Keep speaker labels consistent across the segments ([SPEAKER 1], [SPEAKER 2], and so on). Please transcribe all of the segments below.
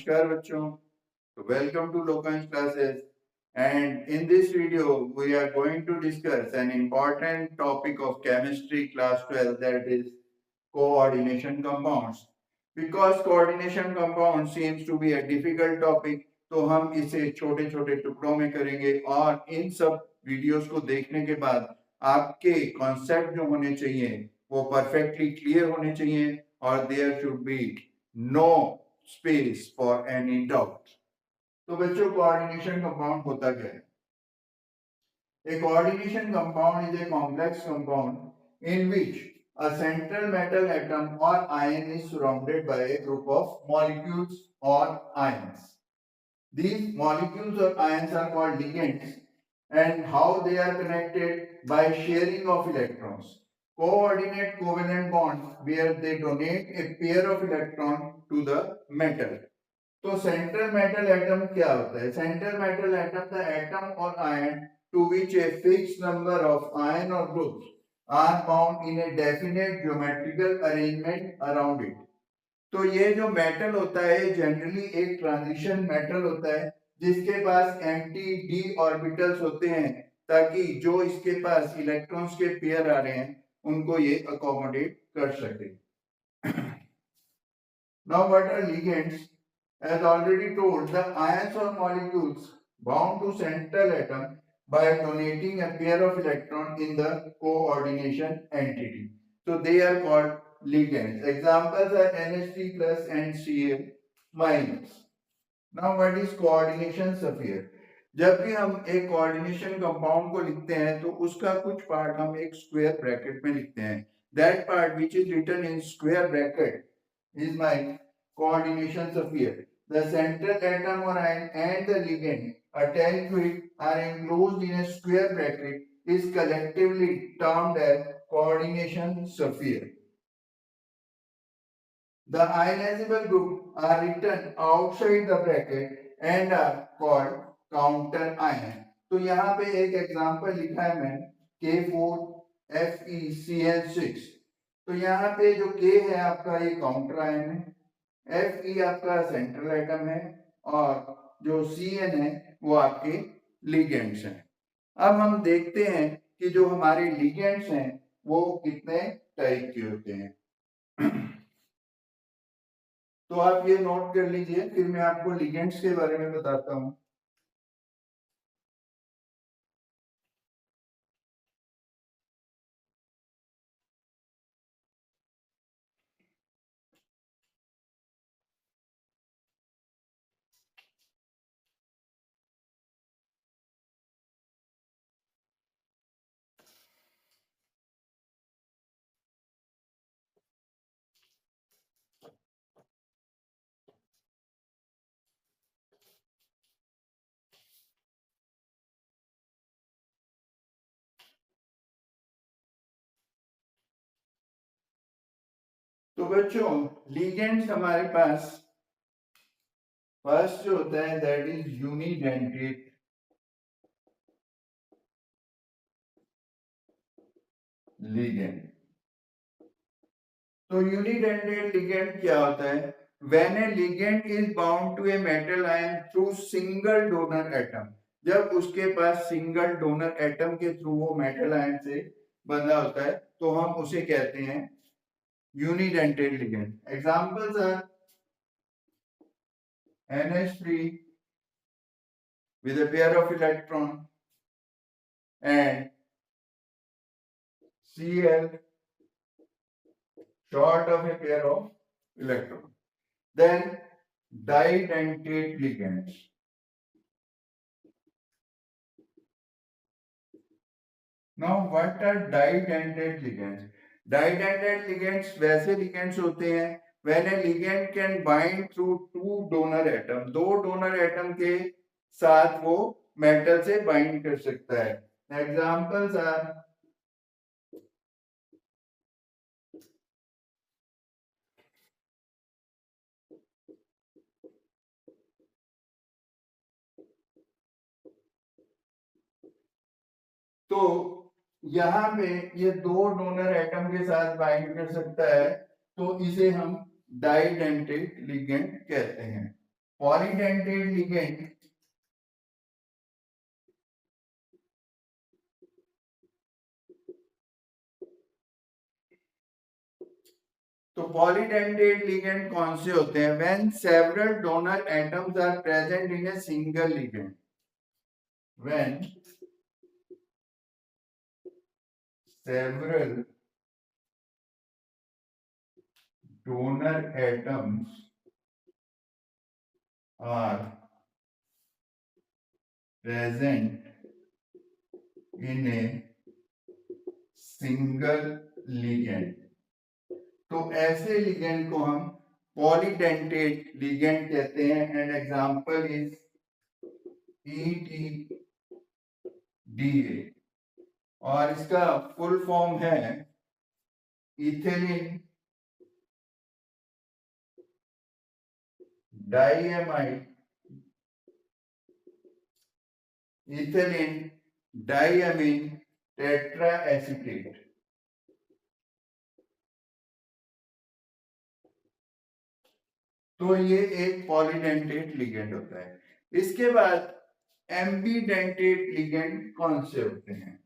[SPEAKER 1] Namaskar bachcho. Welcome to Lokansh classes. And in this video, we are going to discuss an important topic of chemistry class 12, that is coordination compounds. Because coordination compound seems to be a difficult topic, तो हम इसे छोटे छोटे टुकड़ों में करेंगे और इन सब वीडियोस को देखने के बाद आपके कॉन्सेप्ट जो होने चाहिए वो परफेक्टली क्लियर होने चाहिए और there should be no space for any doubt. तो बच्चों, कोऑर्डिनेशन कंपाउंड होता क्या है? A coordination compound is a complex compound in which a central metal atom or ion is surrounded by a group of molecules or ions. These molecules or ions are called ligands, and how they are connected by sharing of electrons. Coordinate covalent bonds where they donate a pair of electrons to the metal. तो central metal atom क्या होता है? Central metal atom the atom और ion to which a fixed number of ion or groups are found in a definite geometrical arrangement around it. तो ये जो metal होता है जनरली एक ट्रांजिशन मेटल होता है जिसके पास एम्प्टी डी ऑर्बिटल्स होते हैं ताकि जो इसके पास इलेक्ट्रॉन्स के पेयर आ रहे हैं उनको ये अकोमोडेट कर सके। Now what are ligands? As already told, the ions or molecules bound to central atom by donating a pair of electrons in the coordination entity. So they are called ligands. Examples are NH3 plus and Cl minus. Now what is coordination sphere? जब भी हम एक coordination compound को लिखते हैं तो उसका कुछ पार्ट हम एक स्क्वायर ब्रैकेट में लिखते हैं. That part which is written in square bracket is my coordination sphere. The central atom or ion and the ligand attached to it are enclosed in a square bracket is collectively termed as coordination sphere. The ionizable group are written outside the bracket and are called counter ion. तो यहाँ पे एक example लिखा है मैं K4FeCl6. तो यहाँ पे जो K है आपका ये काउंटर आयन है, Fe आपका सेंट्रल एटम है और जो Cn है वो आपके लिगेंड्स हैं। अब हम देखते हैं कि जो हमारे लिगेंड्स हैं वो कितने टाइप के होते हैं। तो आप ये नोट कर लीजिए, फिर मैं आपको लिगेंड्स के बारे में बताता हूँ। तो बच्चों, लिगेंड्स हमारे पास फर्स्ट जो होता है दैट इज यूनिडेंटेट लिगेंड। तो यूनिडेंटेट लिगेंड क्या होता है? When a ligand is bound to a metal ion through single donor atom, जब उसके पास सिंगल डोनर एटम के थ्रू वो मेटल आयन से बंधा होता है तो हम उसे कहते हैं unidentate ligand. Examples are NH3 with a pair of electron and Cl short of a pair of electron. Then didentate ligands. Now what are didentate ligands? Didentate ligands वैसे ligands होते हैं when a ligand can bind through two donor atom, दो donor atom के साथ वो metal से bind कर सकता है। Examples are तो यहाँ पे ये दो डोनर एटम के साथ बाइंड कर सकता है तो इसे हम डाइडेंटेट लिगेंड कहते हैं। पॉलीडेंटेट लिगेंड तो पॉलीडेंटेट लिगेंड कौन से होते हैं? When several donor atoms are present in a single ligand, when several donor atoms are present in a single ligand, तो ऐसे लिगेंड को हम पॉलीडेंटेट लिगेंड कहते हैं। एंड एग्जांपल इज ETDA और इसका फुल फॉर्म है इथिलीन डाइएमाइड इथिलीन डाइएमीन टेट्राएसीटेट। तो ये एक पॉलीडेंटेट लिगेंड होता है। इसके बाद एम्बीडेंटेट लिगेंड कौन से होते हैं?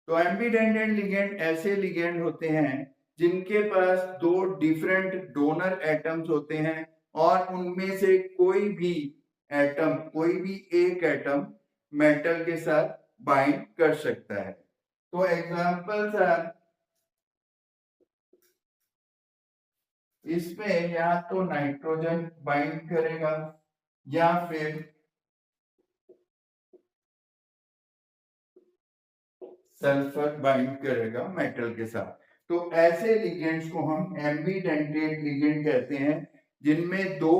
[SPEAKER 1] तो एम्बीडेंटेट लिगेंड ऐसे लिगेंड होते हैं जिनके पास दो डिफरेंट डोनर एटम्स होते हैं और उनमें से कोई भी एक एटम मेटल के साथ बाइंड कर सकता है। तो एग्जांपल्स आर, इसमें या तो नाइट्रोजन बाइंड करेगा या फिर सल्फर बाइंड करेगा मेटल के साथ। तो ऐसे लिगेंड्स को हम एम्बीडेंटेट लिगेंड कहते हैं जिनमें दो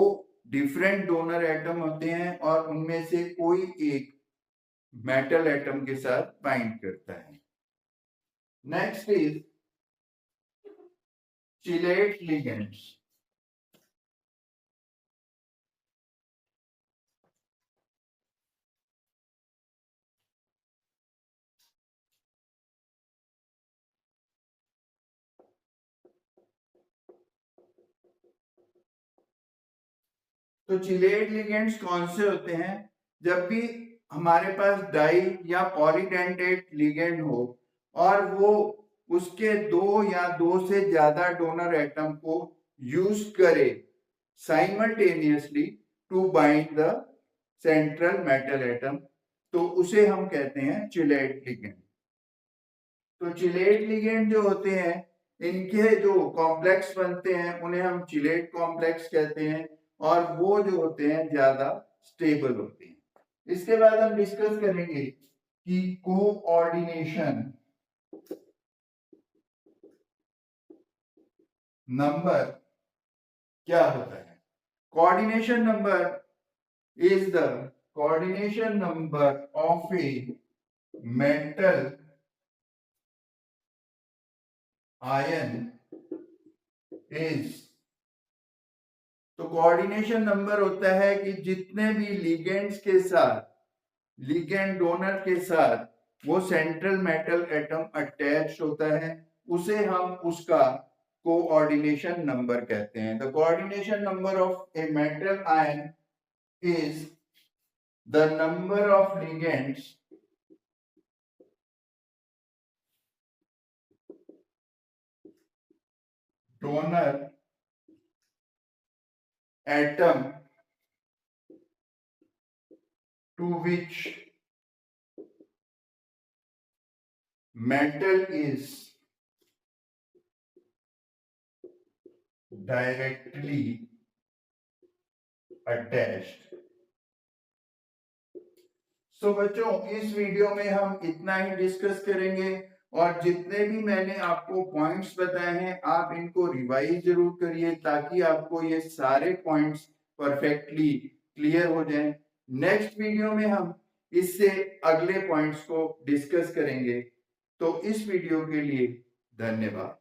[SPEAKER 1] डिफरेंट डोनर एटम होते हैं और उनमें से कोई एक मेटल एटम के साथ बाइंड करता है। Next is chelate ligands. तो चिलेट लिगेंड्स कौन से होते हैं? जब भी हमारे पास डाई या पॉलीडेंटेट लिगेंड हो और वो उसके दो या दो से ज्यादा डोनर एटम को यूज करे simultaneously to bind the central metal atom, तो उसे हम कहते हैं चिलेट लिगेंड। तो चिलेट लिगेंड जो होते हैं इनके जो कॉम्प्लेक्स बनते हैं उन्हें हम चिलेट कॉम्प्लेक्स कहते हैं और वो जो होते हैं ज्यादा स्टेबल होते हैं। इसके बाद हम डिस्कस करेंगे कि कोऑर्डिनेशन नंबर क्या होता है। Coordination number is the coordination number of a metal ion is, तो कोऑर्डिनेशन नंबर होता है कि जितने भी लिगेंड्स के साथ, लिगेंड डोनर के साथ वो सेंट्रल मेटल एटम अटैच होता है उसे हम उसका कोऑर्डिनेशन नंबर कहते हैं। The coordination number of a metal ion is the number of ligands donor atom to which metal is directly attached। तो बच्चों इस वीडियो में हम इतना ही डिस्कस करेंगे और जितने भी मैंने आपको पॉइंट्स बताए हैं आप इनको रिवाइज जरूर करिए ताकि आपको ये सारे पॉइंट्स परफेक्टली क्लियर हो जाएं। नेक्स्ट वीडियो में हम इससे अगले पॉइंट्स को डिस्कस करेंगे। तो इस वीडियो के लिए धन्यवाद।